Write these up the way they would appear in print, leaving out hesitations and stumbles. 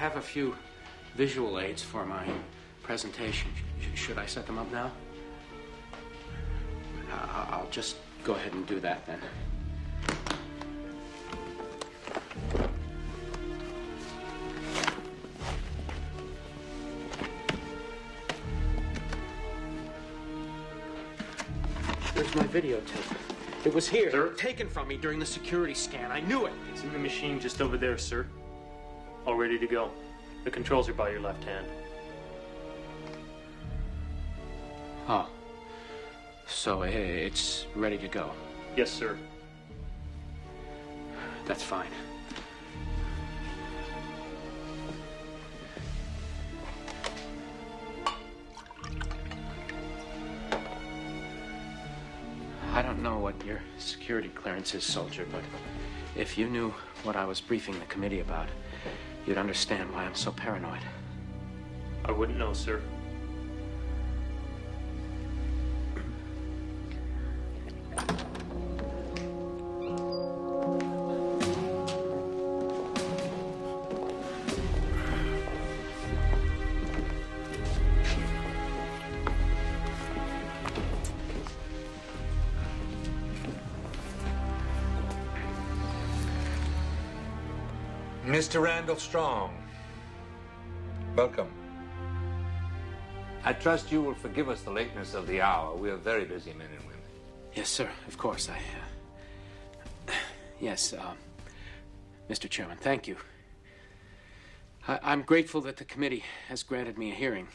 have a few visual aids for my presentation. Should I set them up now? I'll just go ahead and do that then. There's my videotape. It was here. Sir? Taken from me during the security scan. I knew it. It's in the machine just over there, sir. All ready to go. The controls are by your left hand. Oh. So it's ready to go? Yes, sir. That's fine. I don't know what your security clearance is, soldier, but if you knew what I was briefing the committee about, you'd understand why I'm so paranoid. I wouldn't know, sir. Mr. Randall Strong, welcome. I trust you will forgive us the lateness of the hour. We are very busy men and women. Yes, sir. Of course. Yes, Mr. Chairman, thank you. I'm grateful that the committee has granted me a hearing.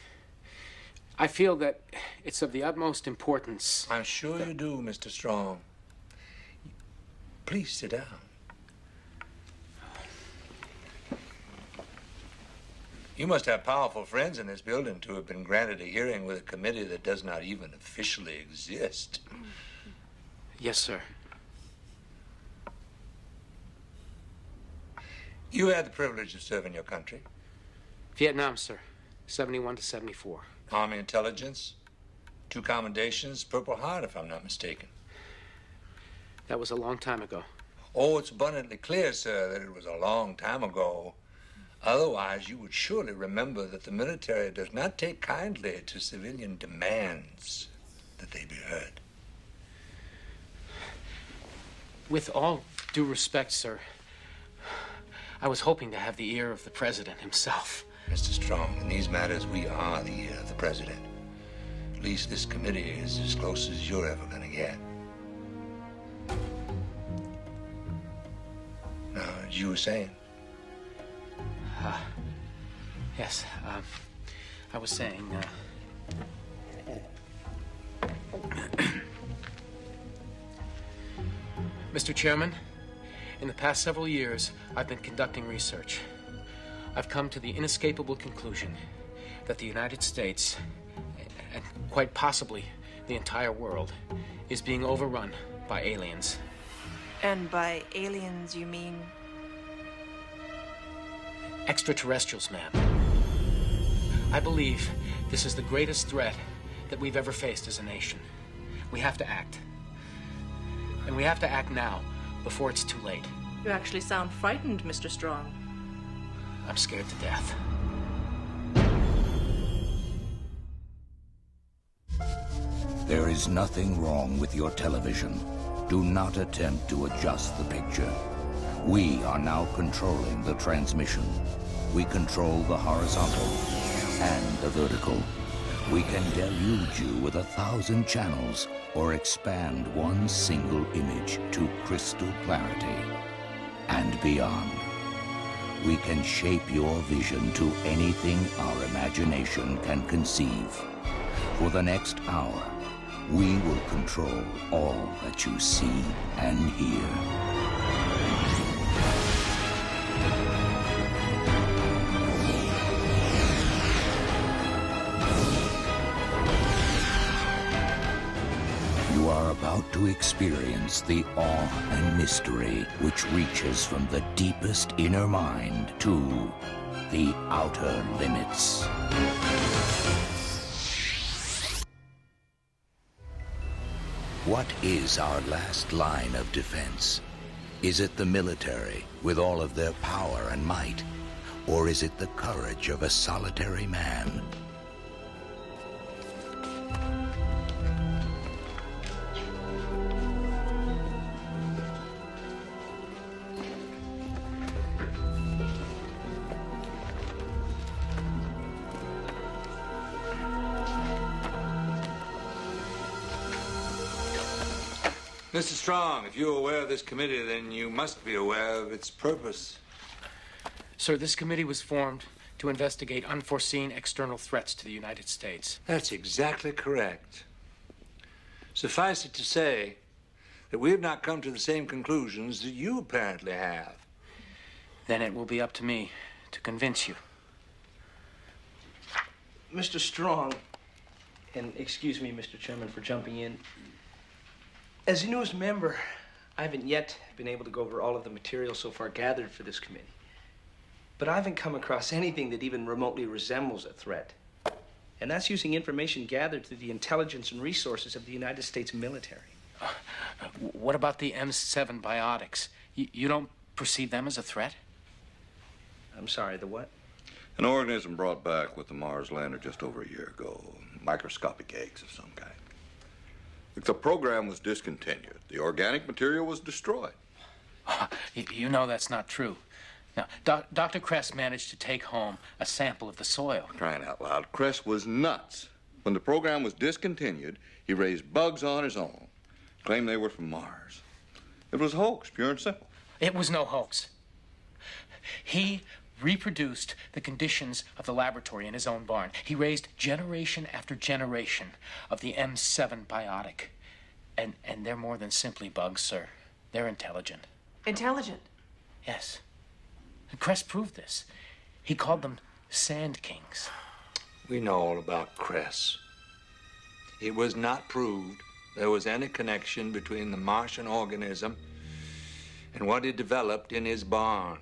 I feel that it's of the utmost importance. I'm sure you do, Mr. Strong. Please sit down. You must have powerful friends in this building to have been granted a hearing with a committee that does not even officially exist. Yes, sir. You had the privilege of serving your country. Vietnam, sir. 71 to 74. Army intelligence, 2 commendations, Purple Heart, if I'm not mistaken. That was a long time ago. Oh, it's abundantly clear, sir, that it was a long time ago. Otherwise, you would surely remember that the military does not take kindly to civilian demands that they be heard. With all due respect, sir, I was hoping to have the ear of the president himself. Mr. Strong, in these matters, we are the ear of the president. At least this committee is as close as you're ever going to get. Now, as you were saying. Yes, I was saying, Mr. Chairman, in the past several years, I've been conducting research. I've come to the inescapable conclusion that the United States, and quite possibly the entire world, is being overrun by aliens. And by aliens, you mean? Extraterrestrials, ma'am. I believe this is the greatest threat that we've ever faced as a nation. We have to act. And we have to act now, before it's too late. You actually sound frightened, Mr. Strong. I'm scared to death. There is nothing wrong with your television. Do not attempt to adjust the picture. We are now controlling the transmission. We control the horizontal and the vertical. We can deluge you with 1,000 channels or expand one single image to crystal clarity and beyond. We can shape your vision to anything our imagination can conceive. For the next hour, we will control all that you see and hear. You are about to experience the awe and mystery which reaches from the deepest inner mind to the outer limits. What is our last line of defense? Is it the military with all of their power and might? Or is it the courage of a solitary man? Mr. Strong, if you're aware of this committee, then you must be aware of its purpose. Sir, this committee was formed to investigate unforeseen external threats to the United States. That's exactly correct. Suffice it to say that we have not come to the same conclusions that you apparently have. Then it will be up to me to convince you. Mr. Strong, and excuse me, Mr. Chairman, for jumping in. As a newest member, I haven't yet been able to go over all of the material so far gathered for this committee. But I haven't come across anything that even remotely resembles a threat. And that's using information gathered through the intelligence and resources of the United States military. What about the M7 biotics? You don't perceive them as a threat? I'm sorry, the what? An organism brought back with the Mars lander just over a year ago. Microscopic eggs of some kind. The program was discontinued. The organic material was destroyed. You know that's not true. Now, Dr. Kress managed to take home a sample of the soil. Crying out loud, Kress was nuts. When the program was discontinued, he raised bugs on his own. Claimed they were from Mars. It was a hoax, pure and simple. It was no hoax. He reproduced the conditions of the laboratory in his own barn. He raised generation after generation of the M7 biotic. And they're more than simply bugs, sir. They're intelligent. Intelligent? Yes. And Kress proved this. He called them Sand Kings. We know all about Kress. It was not proved there was any connection between the Martian organism and what he developed in his barn.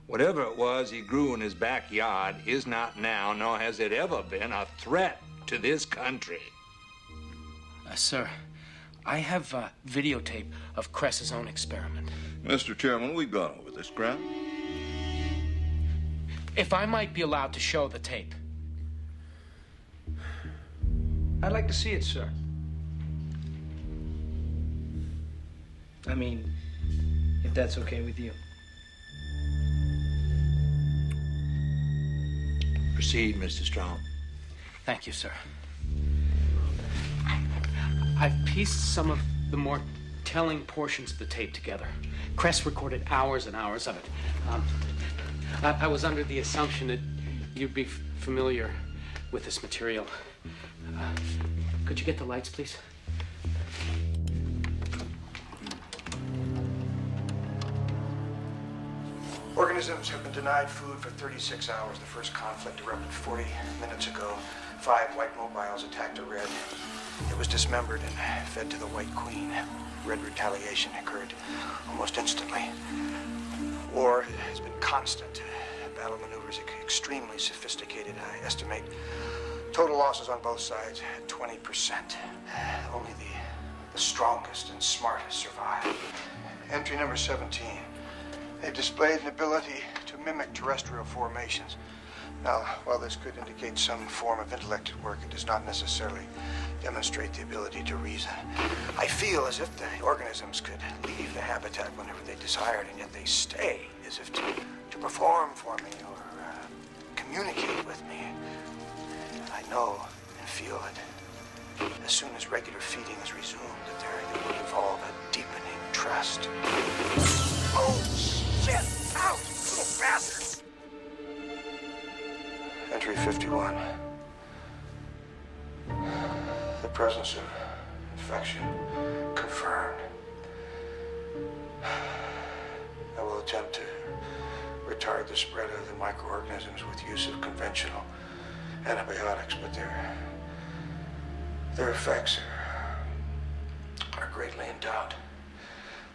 Whatever it was he grew in his backyard is not now, nor has it ever been, a threat to this country. Sir, I have a videotape of Kress's own experiment. Mr. Chairman, we've gone over this ground. If I might be allowed to show the tape. I'd like to see it, sir. I mean, if that's okay with you. Proceed, Mr. Strong. Thank you, sir. I've pieced some of the more telling portions of the tape together. Kress recorded hours and hours of it. I was under the assumption that you'd be familiar with this material. Could you get the lights, please? Organisms have been denied food for 36 hours. The first conflict erupted 40 minutes ago. 5 white mobiles attacked a red. It was dismembered and fed to the White Queen. Red retaliation occurred almost instantly. War has been constant. Battle maneuvers extremely sophisticated. I estimate total losses on both sides at 20%. Only the strongest and smartest survive. Entry number 17. They've displayed an ability to mimic terrestrial formations. Now, while this could indicate some form of intellect at work, it does not necessarily demonstrate the ability to reason. I feel as if the organisms could leave the habitat whenever they desired, and yet they stay, as if to perform for me or communicate with me. I know and feel that as soon as regular feeding is resumed, that there will evolve a deepening trust. Oh, shit! Out! Little bastards! Entry 51. The presence of infection confirmed. I will attempt to retard the spread of the microorganisms with use of conventional antibiotics, but their effects are greatly in doubt.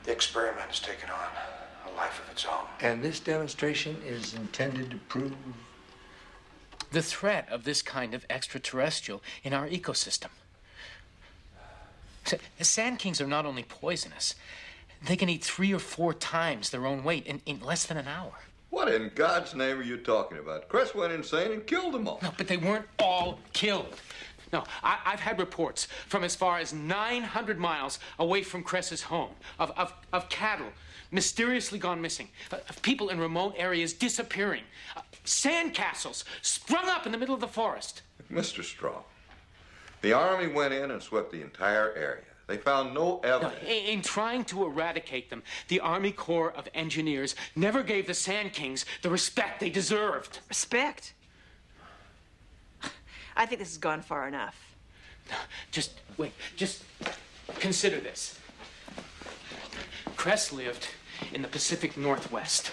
The experiment has taken on a life of its own. And this demonstration is intended to prove the threat of this kind of extraterrestrial in our ecosystem. Sand Kings are not only poisonous, they can eat 3 or 4 times their own weight in less than an hour. What in God's name are you talking about? Cress went insane and killed them all. No, but they weren't all killed. No, I've had reports from as far as 900 miles away from Cress's home of cattle mysteriously gone missing, of people in remote areas disappearing, sandcastles sprung up in the middle of the forest. Mr. Strong, the Army went in and swept the entire area. They found no evidence. No, in trying to eradicate them, the Army Corps of Engineers never gave the Sand Kings the respect they deserved. Respect? I think this has gone far enough. Just wait, just consider this. Cress lived in the Pacific Northwest.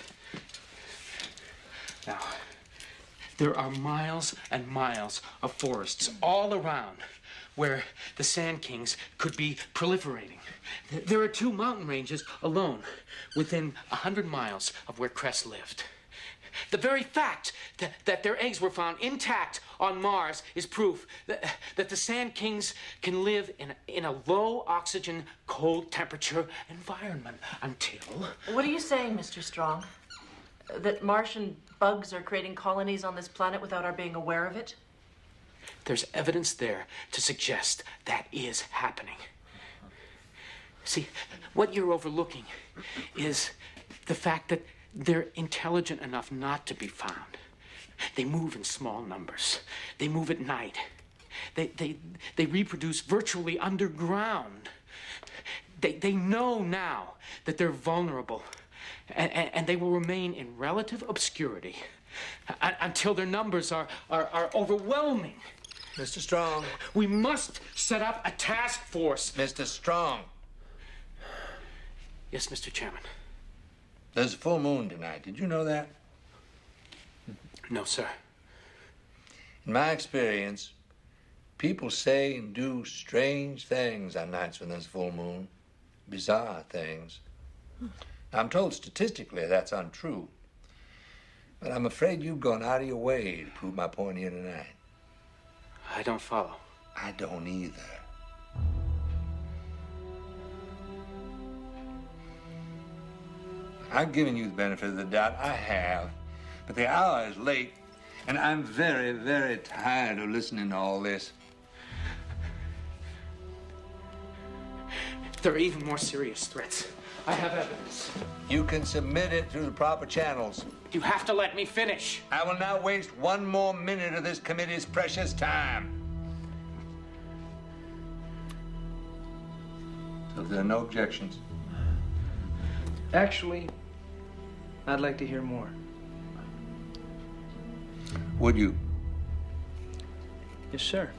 Now, there are miles and miles of forests all around where the Sand Kings could be proliferating. There are 2 mountain ranges alone within 100 miles of where Cress lived. The very fact that their eggs were found intact on Mars is proof that the Sand Kings can live in a low oxygen, cold temperature environment until... What are you saying, Mr. Strong? That Martian bugs are creating colonies on this planet without our being aware of it? There's evidence there to suggest that is happening. See, what you're overlooking is the fact that they're intelligent enough not to be found. They move in small numbers. They move at night. They reproduce virtually underground. They know now that they're vulnerable, and they will remain in relative obscurity until their numbers are overwhelming. Mr. Strong. We must set up a task force. Mr. Strong. Yes, Mr. Chairman. There's a full moon tonight. Did you know that? No, sir. In my experience, people say and do strange things on nights when there's a full moon. Bizarre things. Now, I'm told statistically that's untrue. But I'm afraid you've gone out of your way to prove my point here tonight. I don't follow. I don't either. I've given you the benefit of the doubt. I have. But the hour is late, and I'm very, very tired of listening to all this. There are even more serious threats. I have evidence. You can submit it through the proper channels. You have to let me finish. I will not waste one more minute of this committee's precious time. So if there are no objections. Actually, I'd like to hear more. Would you? Yes, sir.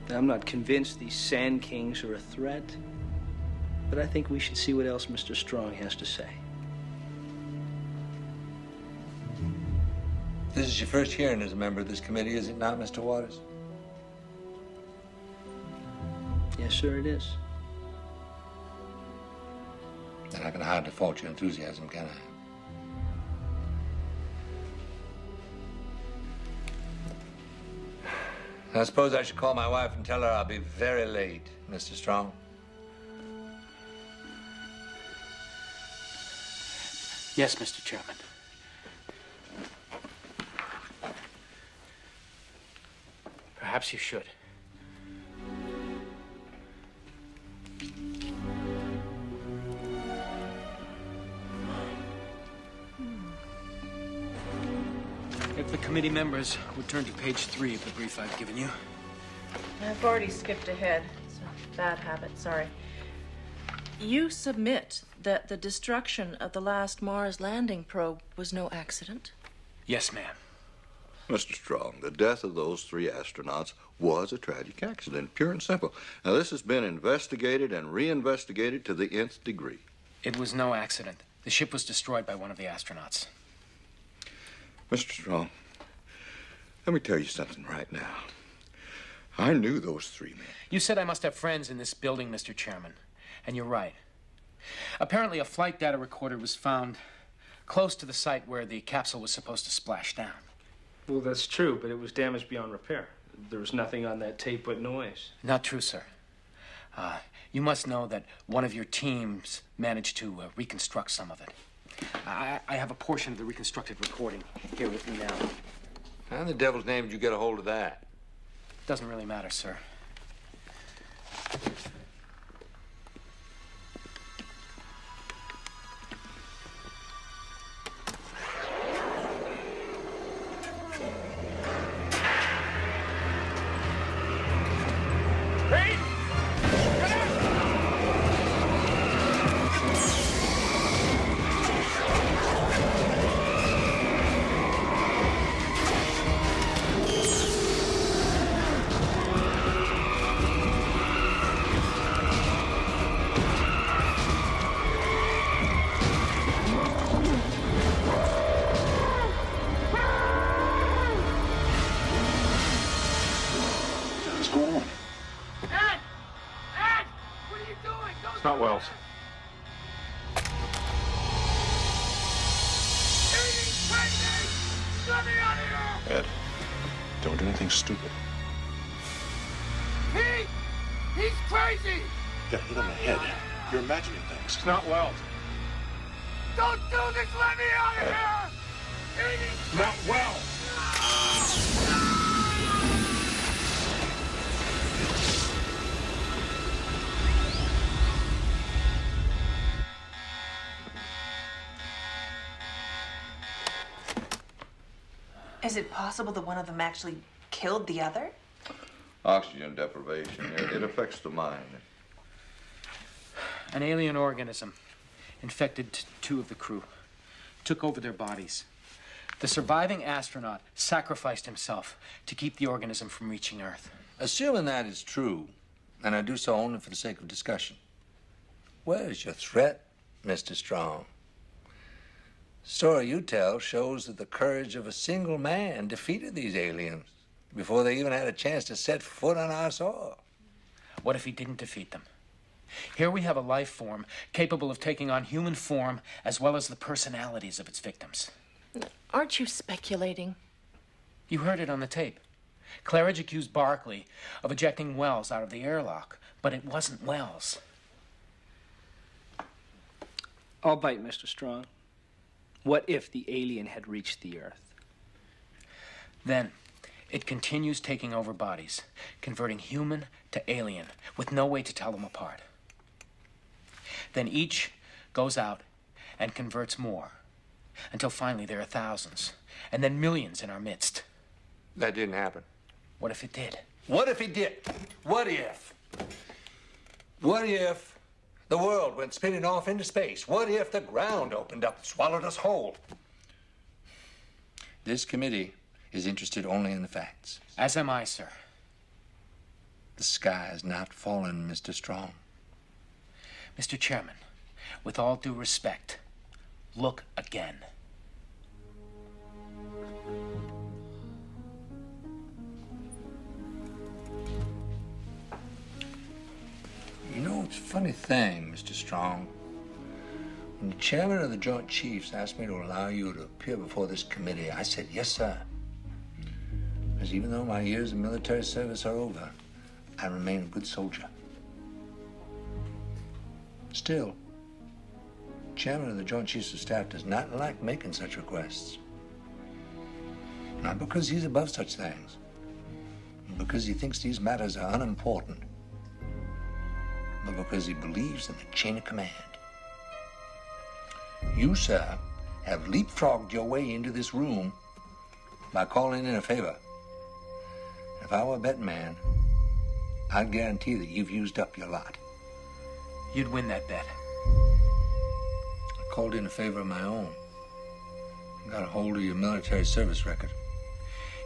I'm not convinced these Sand Kings are a threat, but I think we should see what else Mr. Strong has to say. This is your first hearing as a member of this committee, is it not, Mr. Waters? Yes, sir, it is. Then I can hardly fault your enthusiasm, can I? I suppose I should call my wife and tell her I'll be very late, Mr. Strong. Yes, Mr. Chairman. Perhaps you should. If the committee members would turn to page 3 of the brief I've given you. I've already skipped ahead. It's a bad habit, sorry. You submit that the destruction of the last Mars landing probe was no accident? Yes, ma'am. Mr. Strong, the death of those 3 astronauts was a tragic accident, pure and simple. Now, this has been investigated and reinvestigated to the nth degree. It was no accident. The ship was destroyed by one of the astronauts. Mr. Strong, let me tell you something right now. I knew those 3 men. You said I must have friends in this building, Mr. Chairman. And you're right. Apparently, a flight data recorder was found close to the site where the capsule was supposed to splash down. Well, that's true, but it was damaged beyond repair. There was nothing on that tape but noise. Not true, sir. You must know that one of your teams managed to reconstruct some of it. I have a portion of the reconstructed recording here with me now. How in the devil's name did you get a hold of that? Doesn't really matter, sir. It's not Wells. Ed, don't do anything stupid. He's crazy! You got hit on the head. You're imagining things. It's not Wells. Don't do this! Let me out of here! It's not Wells. Is it possible that one of them actually killed the other? Oxygen deprivation, it affects the mind. An alien organism infected two of the crew, took over their bodies. The surviving astronaut sacrificed himself to keep the organism from reaching Earth. Assuming that is true, and I do so only for the sake of discussion, where is your threat, Mr. Strong? The story you tell shows that the courage of a single man defeated these aliens before they even had a chance to set foot on our soil. What if he didn't defeat them? Here we have a life form capable of taking on human form as well as the personalities of its victims. Aren't you speculating? You heard it on the tape. Claridge accused Barclay of ejecting Wells out of the airlock, but it wasn't Wells. I'll bite, Mr. Strong. What if the alien had reached the Earth? Then, it continues taking over bodies, converting human to alien, with no way to tell them apart. Then each goes out and converts more, until finally there are thousands, and then millions in our midst. That didn't happen. What if it did? What if it did? What if? What if the world went spinning off into space? What if the ground opened up and swallowed us whole? This committee is interested only in the facts. As am I, sir. The sky has not fallen, Mr. Strong. Mr. Chairman, with all due respect, look again. You know, it's a funny thing, Mr. Strong. When the chairman of the Joint Chiefs asked me to allow you to appear before this committee, I said, yes, sir. Because even though my years of military service are over, I remain a good soldier. Still, chairman of the Joint Chiefs of Staff does not like making such requests. Not because he's above such things, but because he thinks these matters are unimportant, but because he believes in the chain of command. You, sir, have leapfrogged your way into this room by calling in a favor. If I were a betting man, I'd guarantee that you've used up your lot. You'd win that bet. I called in a favor of my own. I got a hold of your military service record.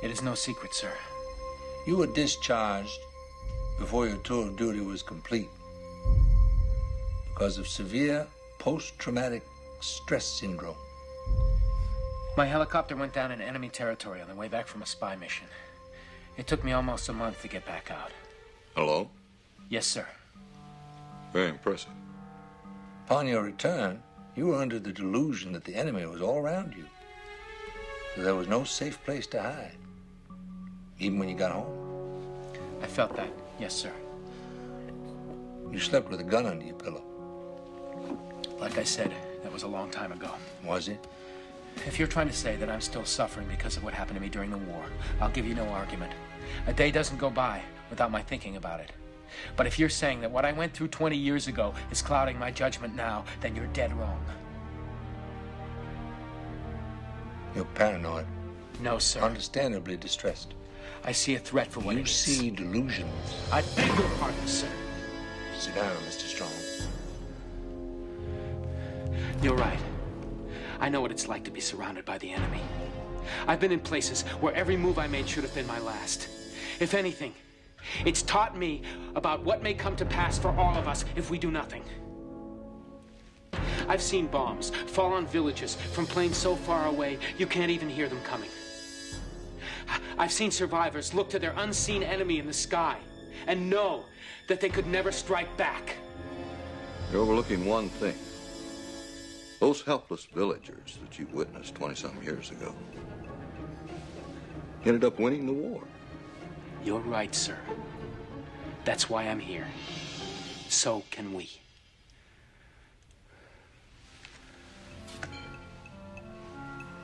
It is no secret, sir. You were discharged before your tour of duty was complete because of severe post-traumatic stress syndrome. My helicopter went down in enemy territory on the way back from a spy mission. It took me almost a month to get back out. Hello? Yes, sir. Very impressive. Upon your return, you were under the delusion that the enemy was all around you. So there was no safe place to hide, even when you got home. I felt that, yes, sir. You slept with a gun under your pillow. Like I said, That was a long time ago. Was it? If you're trying to say that I'm still suffering because of what happened to me during the war, I'll give you no argument. A day doesn't go by without my thinking about it. But if you're saying that what I went through 20 years ago is clouding my judgment now, then you're dead wrong. You're paranoid. No, sir. Understandably distressed. I see a threat for what it is. You see delusions. I beg your pardon, sir. Sit down, Mr. Strong. You're right. I know what it's like to be surrounded by the enemy. I've been in places where every move I made should have been my last. If anything, it's taught me about what may come to pass for all of us if we do nothing. I've seen bombs fall on villages from planes so far away you can't even hear them coming. I've seen survivors look to their unseen enemy in the sky and know that they could never strike back. You're overlooking one thing. Those helpless villagers that you witnessed 20-some years ago ended up winning the war. You're right, sir. That's why I'm here. So can we.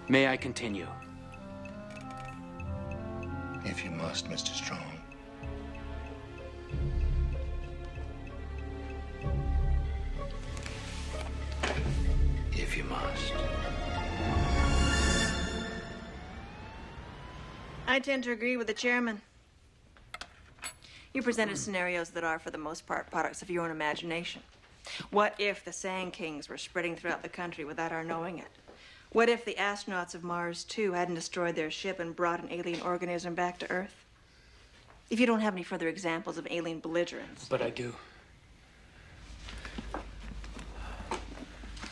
May I continue? If you must, Mr. Strong. If you must. I tend to agree with the chairman. You presented scenarios that are, for the most part, products of your own imagination. What if the Sand Kings were spreading throughout the country without our knowing it? What if the astronauts of Mars 2 hadn't destroyed their ship and brought an alien organism back to Earth? If you don't have any further examples of alien belligerence. But I do.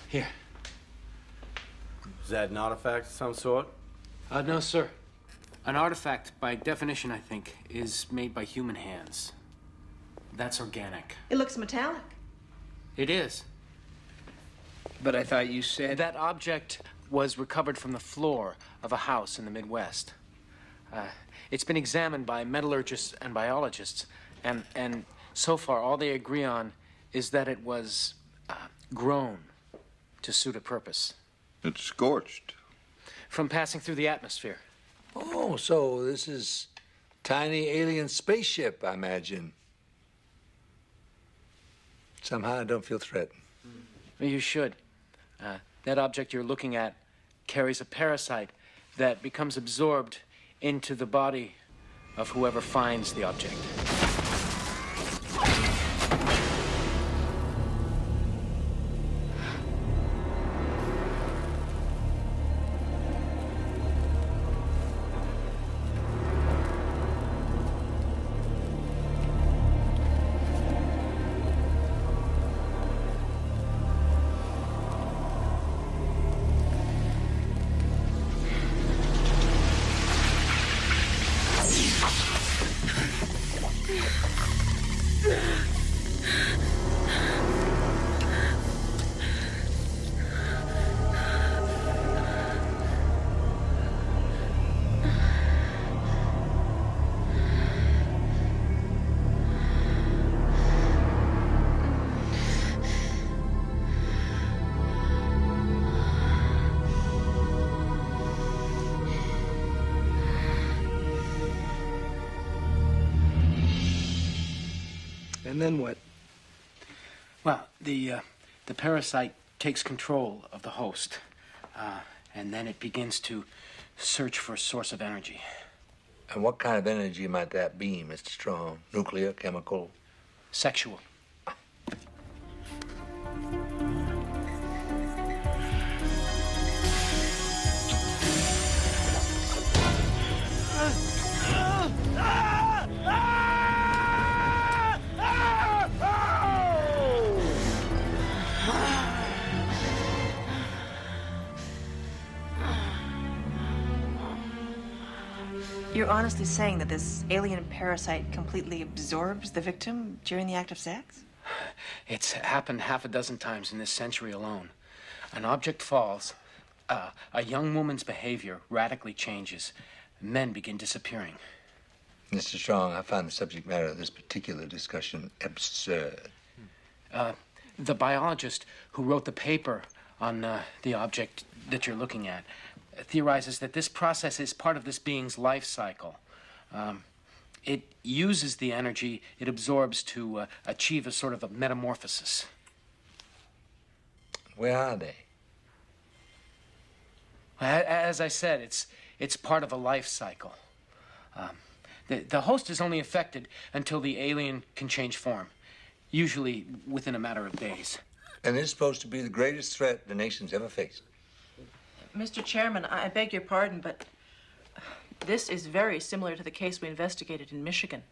Here. Is that an artifact of some sort? No, sir. An artifact, by definition, I think, is made by human hands. That's organic. It looks metallic. It is. But I thought you said... That object was recovered from the floor of a house in the Midwest. It's been examined by metallurgists and biologists, and so far all they agree on is that it was grown to suit a purpose. It's scorched. From passing through the atmosphere. Oh, so this is tiny alien spaceship, I imagine. Somehow I don't feel threatened. You should. That object you're looking at carries a parasite that becomes absorbed into the body of whoever finds the object. And then what? Well, the parasite takes control of the host, and then it begins to search for a source of energy. And what kind of energy might that be, Mr. Strong? Nuclear, chemical? Sexual. You're honestly saying that this alien parasite completely absorbs the victim during the act of sex? It's happened half a dozen times in this century alone. An object falls, a young woman's behavior radically changes, men begin disappearing. Mr. Strong, I find the subject matter of this particular discussion absurd. The biologist who wrote the paper on the object that you're looking at theorizes that this process is part of this being's life cycle. It uses the energy it absorbs to achieve a sort of a metamorphosis. Where are they? As I said, it's part of a life cycle. The host is only affected until the alien can change form, usually within a matter of days. And it's supposed to be the greatest threat the nation's ever faced. Mr. Chairman, I beg your pardon, but this is very similar to the case we investigated in Michigan.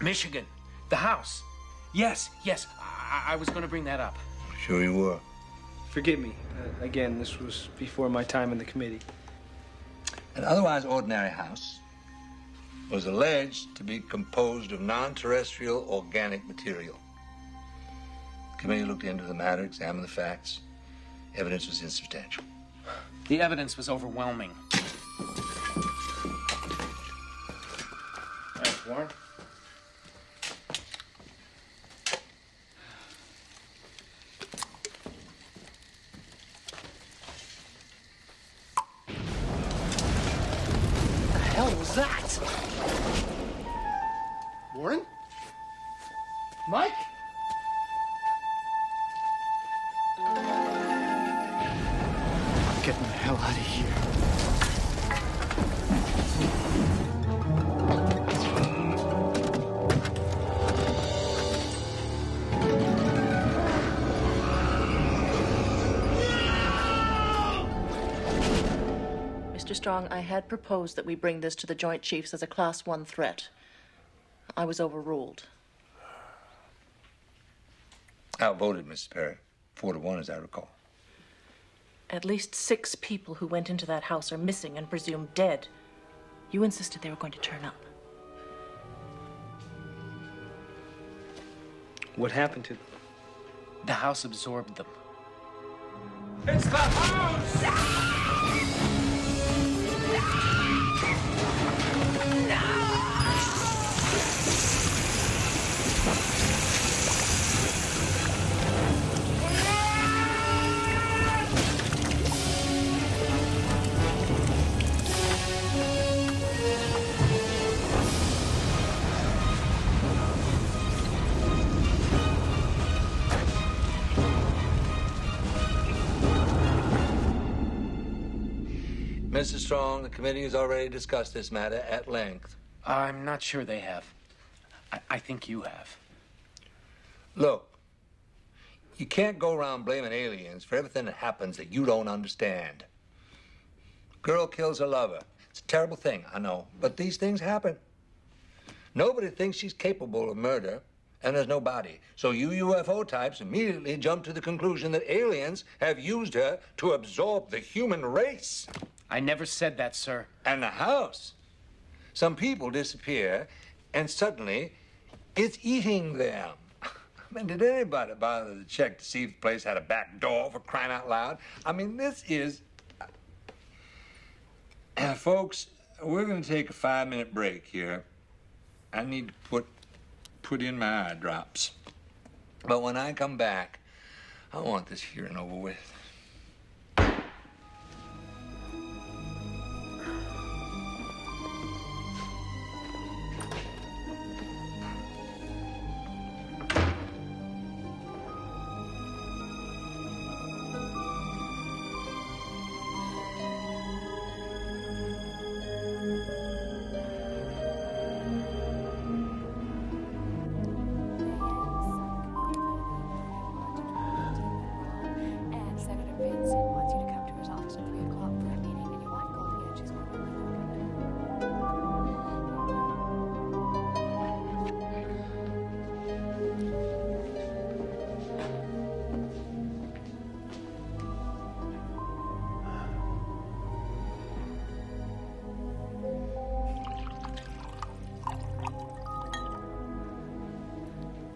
Michigan, the house. Yes, I was going to bring that up. Sure you were. Forgive me. Again, this was before my time in the committee. An otherwise ordinary house was alleged to be composed of non-terrestrial organic material. The committee looked into the matter, examined the facts. Evidence was insubstantial. The evidence was overwhelming. All right, Warren. What the hell was that? Warren? Mike? Getting the hell out of here. Mr. Strong, I had proposed that we bring this to the Joint Chiefs as a Class 1 threat. I was overruled. Outvoted, Mrs. Perry. 4-1, as I recall. At least 6 people who went into that house are missing and presumed dead. You insisted they were going to turn up. What happened to them? The house absorbed them. It's the house! Mr. Strong, the committee has already discussed this matter at length. I'm not sure they have. I think you have. Look, you can't go around blaming aliens for everything that happens that you don't understand. Girl kills her lover. It's a terrible thing, I know, but these things happen. Nobody thinks she's capable of murder, and there's no body. So you UFO types immediately jump to the conclusion that aliens have used her to absorb the human race. I never said that, sir. And the house. Some people disappear, and suddenly it's eating them. I mean, did anybody bother to check to see if the place had a back door, for crying out loud? I mean, this is... folks, we're going to take a 5-minute break here. I need to put in my eye drops. But when I come back, I want this hearing over with.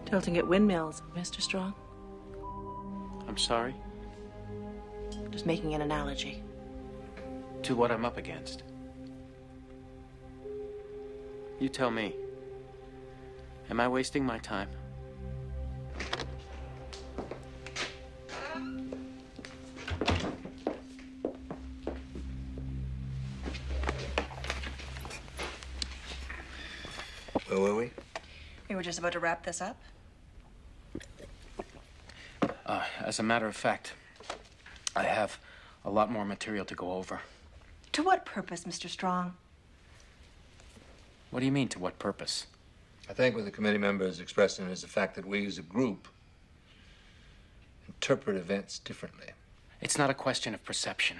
Tilting at windmills, Mr. Strong. I'm sorry? Just making an analogy. To what I'm up against. You tell me. Am I wasting my time? Where were we? We were just about to wrap this up. As a matter of fact, I have a lot more material to go over. To what purpose, Mr. Strong? What do you mean, to what purpose? I think what the committee member is expressing is the fact that we as a group interpret events differently. It's not a question of perception.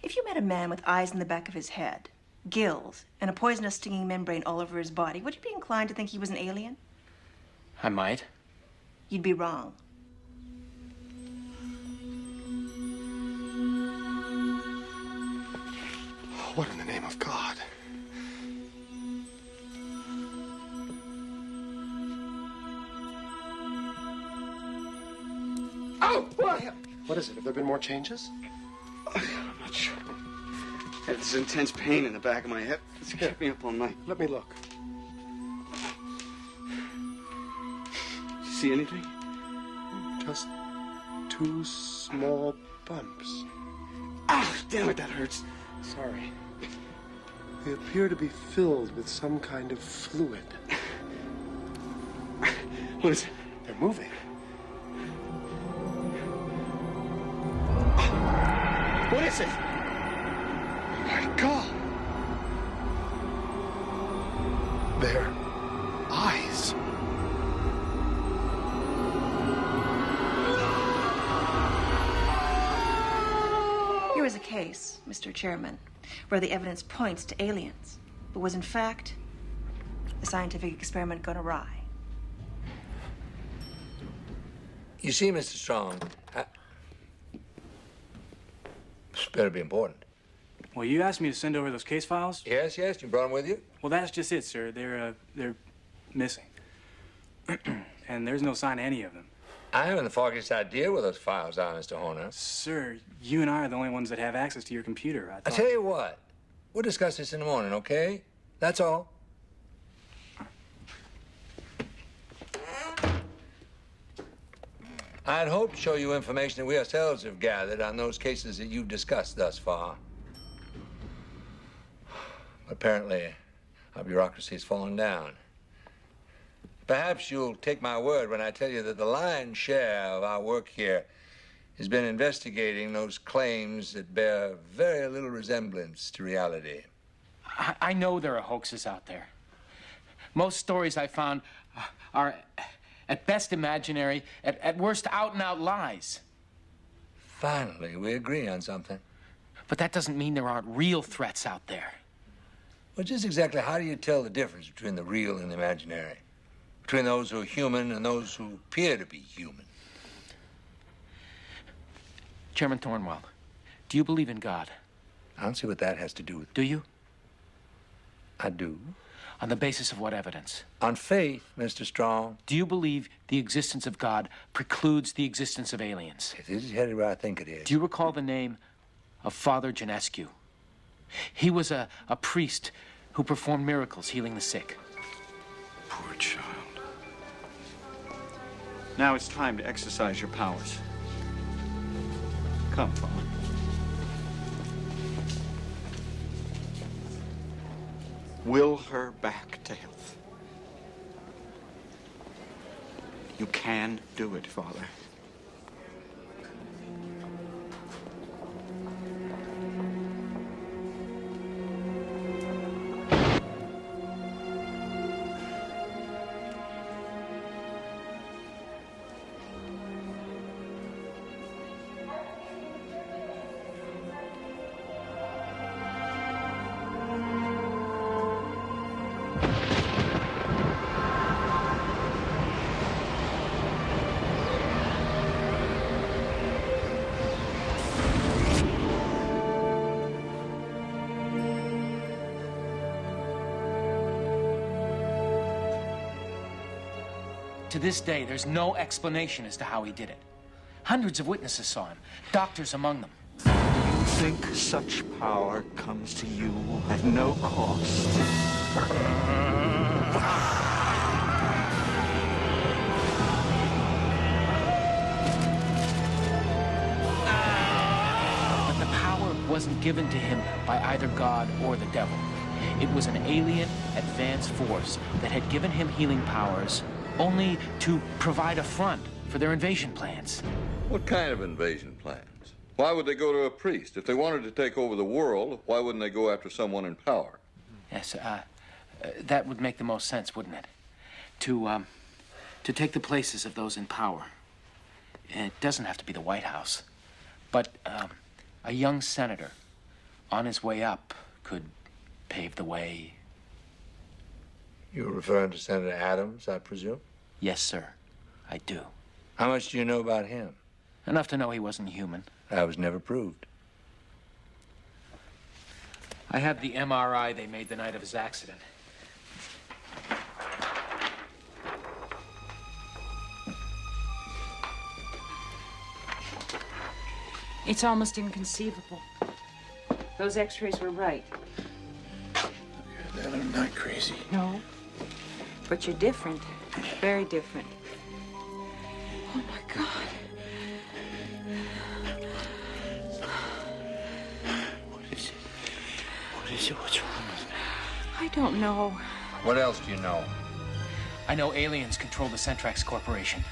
If you met a man with eyes in the back of his head, gills, and a poisonous stinging membrane all over his body, would you be inclined to think he was an alien? I might. You'd be wrong. What in the name of God? Oh, what? What is it? Have there been more changes? I'm not sure. I had this intense pain in the back of my head. It's kept me up all night. Let me look. You see anything? Just 2 small bumps. Ah, damn it, that hurts. Sorry. They appear to be filled with some kind of fluid. What is it? They're moving. What is it? My God. Their eyes. Here is a case, Mr. Chairman, where the evidence points to aliens, but was in fact a scientific experiment gone awry. You see, Mr. Strong, this better be important. Well, you asked me to send over those case files? Yes, yes, you brought them with you? Well, that's just it, sir. They're missing. And there's no sign of any of them. I haven't the foggiest idea where those files are, Mr. Horner. Sir, you and I are the only ones that have access to your computer. I tell you what, we'll discuss this in the morning, okay? That's all. I'd hoped to show you information that we ourselves have gathered on those cases that you've discussed thus far. Apparently, our bureaucracy has fallen down. Perhaps you'll take my word when I tell you that the lion's share of our work here has been investigating those claims that bear very little resemblance to reality. I know there are hoaxes out there. Most stories I found are, at best, imaginary, at worst, out-and-out lies. Finally, we agree on something. But that doesn't mean there aren't real threats out there. Well, just exactly how do you tell the difference between the real and the imaginary? Between those who are human and those who appear to be human? Chairman Thornwell, do you believe in God? I don't see what that has to do with it. Do you? I do. On the basis of what evidence? On faith, Mr. Strong. Do you believe the existence of God precludes the existence of aliens? This is headed where I think it is. Do you recall the name of Father Janescu? He was a priest who performed miracles healing the sick. Poor child. Now it's time to exercise your powers. Come, Father. Will her back to health. You can do it, Father. To this day, there's no explanation as to how he did it. Hundreds of witnesses saw him, doctors among them. You think such power comes to you at no cost? But the power wasn't given to him by either God or the devil. It was an alien advanced force that had given him healing powers only to provide a front for their invasion plans. What kind of invasion plans? Why would they go to a priest? If they wanted to take over the world, why wouldn't they go after someone in power? Yes, that would make the most sense, wouldn't it? To take the places of those in power. It doesn't have to be the White House, but a young senator on his way up could pave the way. You're referring to Senator Adams, I presume? Yes, sir, I do. How much do you know about him? Enough to know he wasn't human. That was never proved. I have the MRI they made the night of his accident. It's almost inconceivable. Those x-rays were right. Then I'm not crazy. No. But you're different. Very different. Oh, my God. What is it? What is it? What's wrong with me? I don't know. What else do you know? I know aliens control the Centrax Corporation.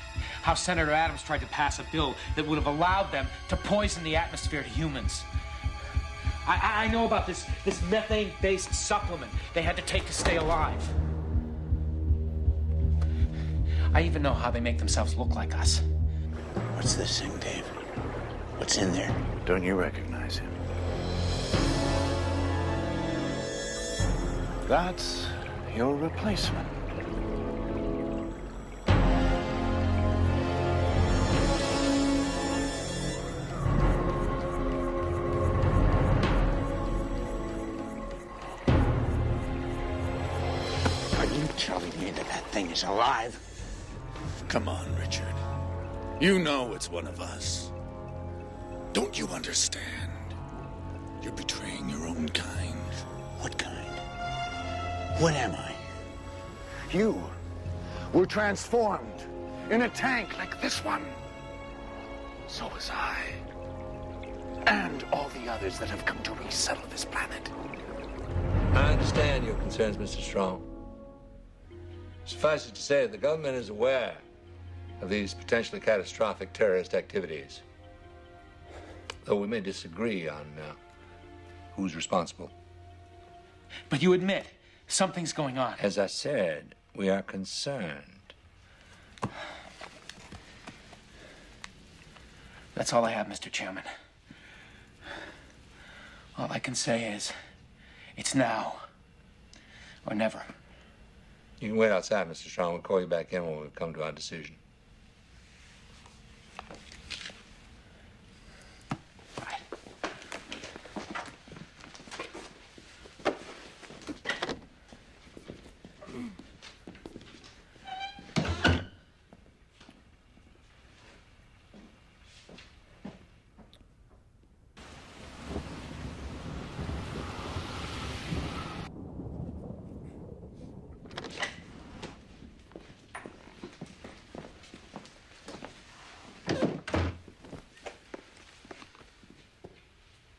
How Senator Adams tried to pass a bill that would have allowed them to poison the atmosphere to humans. I know about this methane-based supplement they had to take to stay alive. I even know how they make themselves look like us. What's this thing, Dave? What's in there? Don't you recognize him? That's your replacement. Telling me that thing is alive? Come on, Richard. You know it's one of us. Don't you understand? You're betraying your own kind. What kind? What am I? You were transformed in a tank like this one. So was I. And all the others that have come to resettle this planet. I understand your concerns, Mr. Strong. Suffice it to say, the government is aware of these potentially catastrophic terrorist activities. Though we may disagree on who's responsible. But you admit something's going on. As I said, we are concerned. That's all I have, Mr. Chairman. All I can say is, it's now or never. You can wait outside, Mr. Strong. We'll call you back in when we've come to our decision.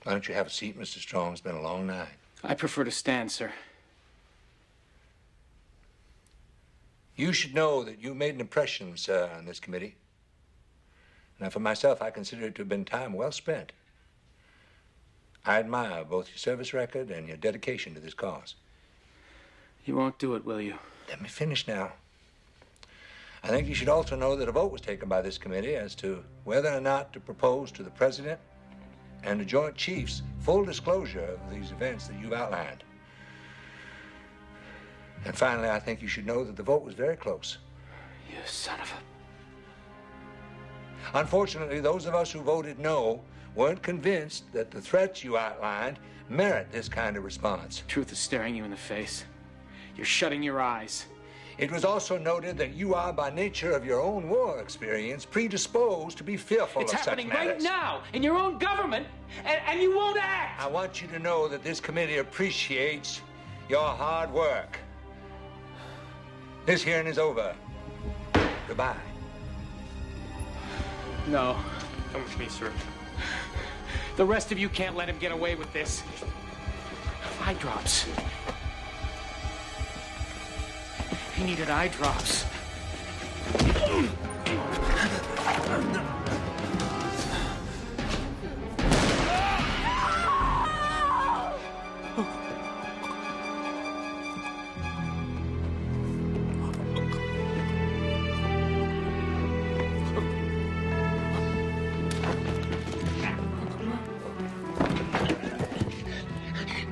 Why don't you have a seat, Mr. Strong? It's been a long night. I prefer to stand, sir. You should know that you made an impression, sir, on this committee. Now, for myself, I consider it to have been time well spent. I admire both your service record and your dedication to this cause. You won't do it, will you? Let me finish now. I think you should also know that a vote was taken by this committee as to whether or not to propose to the President and the Joint Chiefs full disclosure of these events that you've outlined. And finally, I think you should know that the vote was very close. You son of a... Unfortunately, those of us who voted no weren't convinced that the threats you outlined merit this kind of response. Truth is staring you in the face. You're shutting your eyes. It was also noted that you are, by nature of your own war experience, predisposed to be fearful of such matters. It's happening right now in your own government, and you won't act. I want you to know that this committee appreciates your hard work. This hearing is over. Goodbye. No. Come with me, sir. The rest of you can't let him get away with this. Eye drops. He needed eye drops.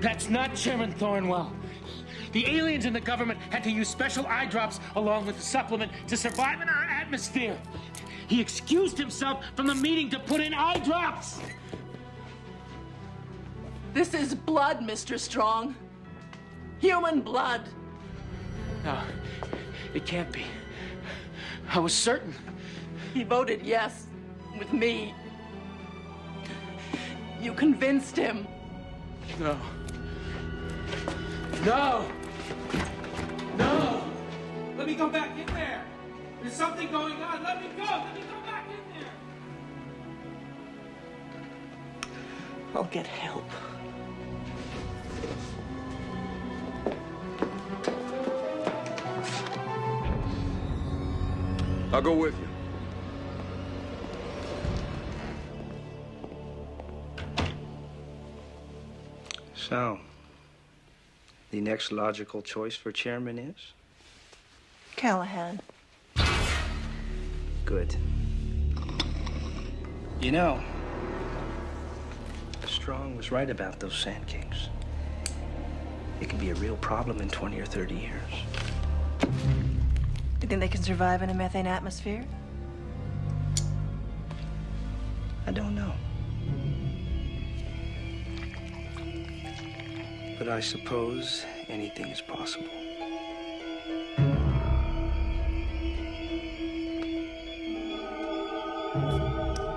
That's not Chairman Thornwell. The aliens in the government had to use special eye drops along with the supplement to survive in our atmosphere. He excused himself from the meeting to put in eye drops. This is blood, Mr. Strong. Human blood. No, it can't be. I was certain. He voted yes with me. You convinced him. No. No! No! Let me go back in there! There's something going on! Let me go! Let me go back in there! I'll get help. I'll go with you. So, the next logical choice for chairman is? Callahan. Good. You know, Strong was right about those Sand Kings. It could be a real problem in 20 or 30 years. You think they can survive in a methane atmosphere? I don't know. But I suppose anything is possible.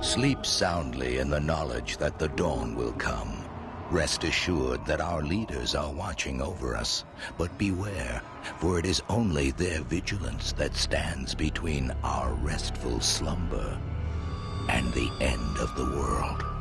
Sleep soundly in the knowledge that the dawn will come. Rest assured that our leaders are watching over us. But beware, for it is only their vigilance that stands between our restful slumber and the end of the world.